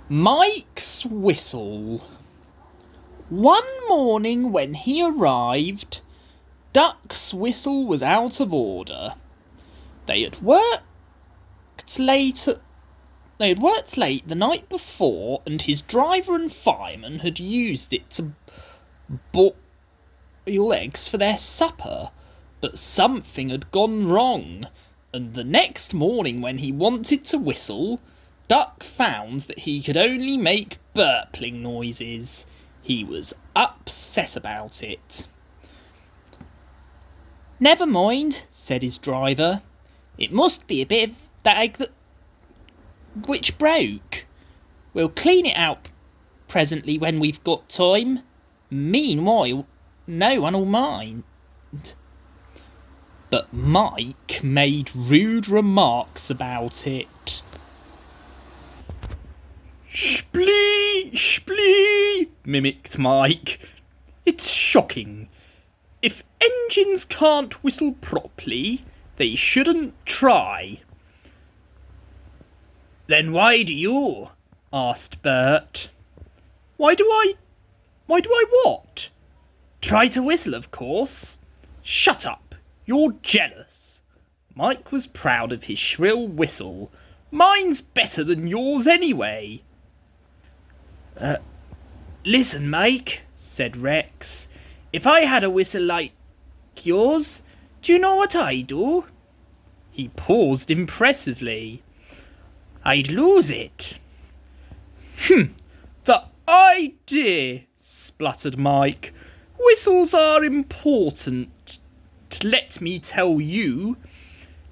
Mike's Whistle. One morning when he arrived, Duck's whistle was out of order. They had worked late the night before, and his driver and fireman had used it to boil eggs for their supper. But something had gone wrong, and the next morning when he wanted to whistle, Duck found that he could only make burpling noises. He was upset about it. "Never mind," said his driver. "It must be a bit of that egg which broke. We'll clean it out presently when we've got time. Meanwhile, no one will mind." But Mike made rude remarks about it. "Splee, splee," mimicked Mike. "It's shocking. If engines can't whistle properly, they shouldn't try." "Then why do you?" asked Bert. Why do I what?" "Try to whistle, of course." "Shut up. You're jealous." Mike was proud of his shrill whistle. "Mine's better than yours anyway." Listen, Mike," said Rex. "If I had a whistle like yours, do you know what I'd do?" He paused impressively. "I'd lose it." "The idea," spluttered Mike. "Whistles are important. Let me tell you,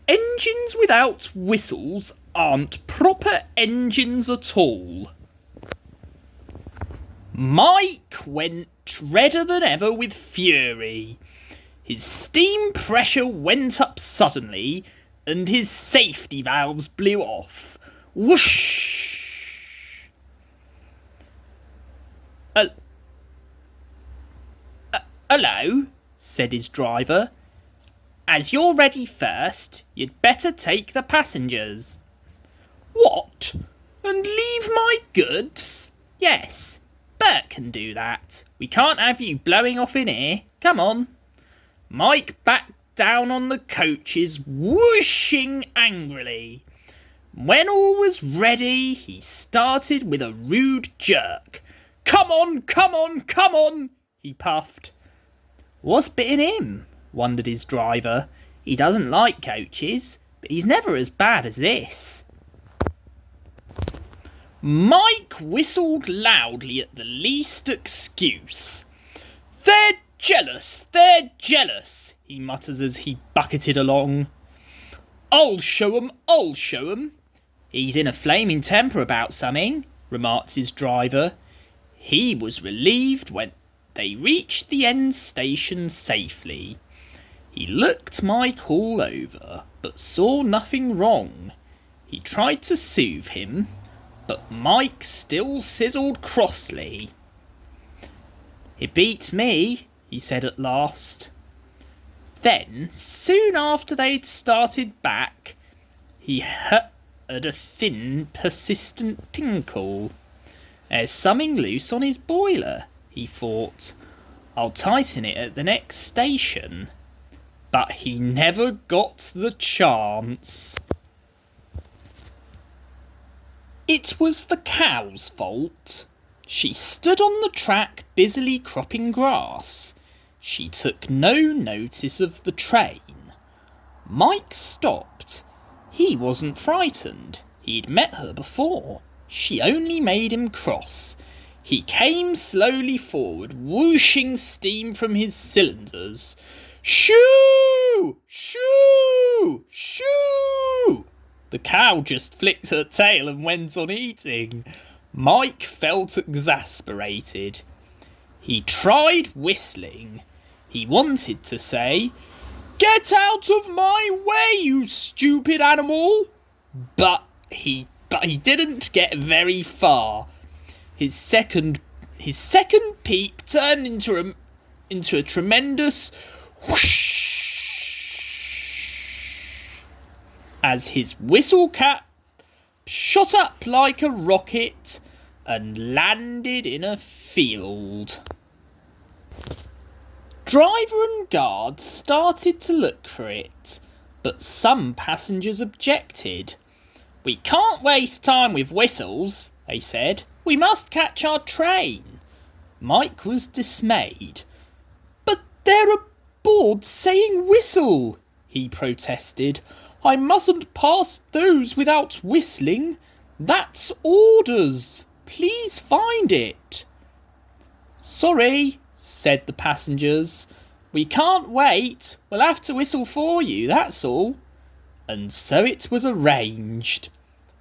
engines without whistles aren't proper engines at all." Mike went redder than ever with fury. His steam pressure went up suddenly, and his safety valves blew off. Whoosh! "Hello," said his driver. "As you're ready first, you'd better take the passengers." "What? And leave my goods?" "Yes, Bert can do that. We can't have you blowing off in here. Come on." Mike backed down on the coaches, whooshing angrily. When all was ready, he started with a rude jerk. "Come on, come on, come on," he puffed. "What's bitten him?" wondered his driver. "He doesn't like coaches, but he's never as bad as this." Mike whistled loudly at the least excuse. "They're jealous," he mutters as he bucketed along. I'll show 'em." "He's in a flaming temper about something," remarked his driver. He was relieved when they reached the end station safely. He looked Mike all over, but saw nothing wrong. He tried to soothe him, but Mike still sizzled crossly. "It beats me," he said at last. Then, soon after they'd started back, he heard a thin, persistent tinkle. "There's something loose on his boiler," he thought. "I'll tighten it at the next station." But he never got the chance. It was the cow's fault. She stood on the track busily cropping grass. She took no notice of the train. Mike stopped. He wasn't frightened. He'd met her before. She only made him cross. He came slowly forward, whooshing steam from his cylinders. "Shoo! Shoo! Shoo!" The cow just flicked her tail and went on eating. Mike felt exasperated. He tried whistling. He wanted to say, "Get out of my way, you stupid animal!" But he didn't get very far. His second peep turned into a tremendous whoosh as his whistle cap shot up like a rocket and landed in a field. Driver and guard started to look for it, but some passengers objected. "We can't waste time with whistles," they said. "We must catch our train." Mike was dismayed. "But there are boards saying whistle," he protested. "I mustn't pass those without whistling. That's orders. Please find it." "Sorry," said the passengers. "We can't wait. We'll have to whistle for you, that's all." And so it was arranged.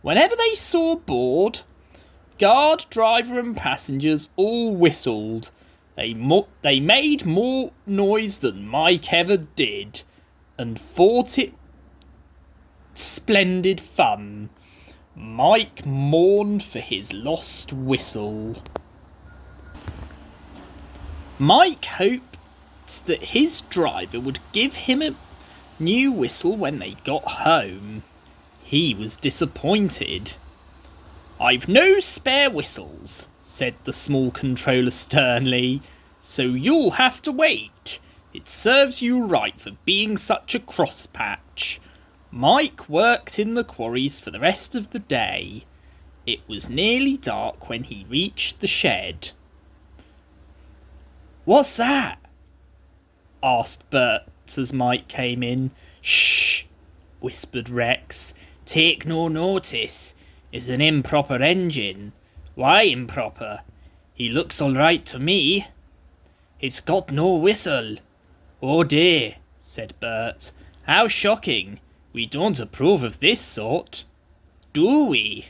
Whenever they saw a board, guard, driver and passengers all whistled. They made more noise than Mike ever did, and thought it splendid fun. Mike mourned for his lost whistle. Mike hoped that his driver would give him a new whistle when they got home. He was disappointed. "I've no spare whistles," said the small controller sternly, "so you'll have to wait. It serves you right for being such a crosspatch." Mike worked in the quarries for the rest of the day. It was nearly dark when he reached the shed. "What's that?" asked Bert as Mike came in. "Shh," whispered Rex. "Take no notice. It's an improper engine." "Why improper? He looks all right to me." "It's got no whistle." "Oh dear," said Bert. "How shocking. We don't approve of this sort." "Do we?"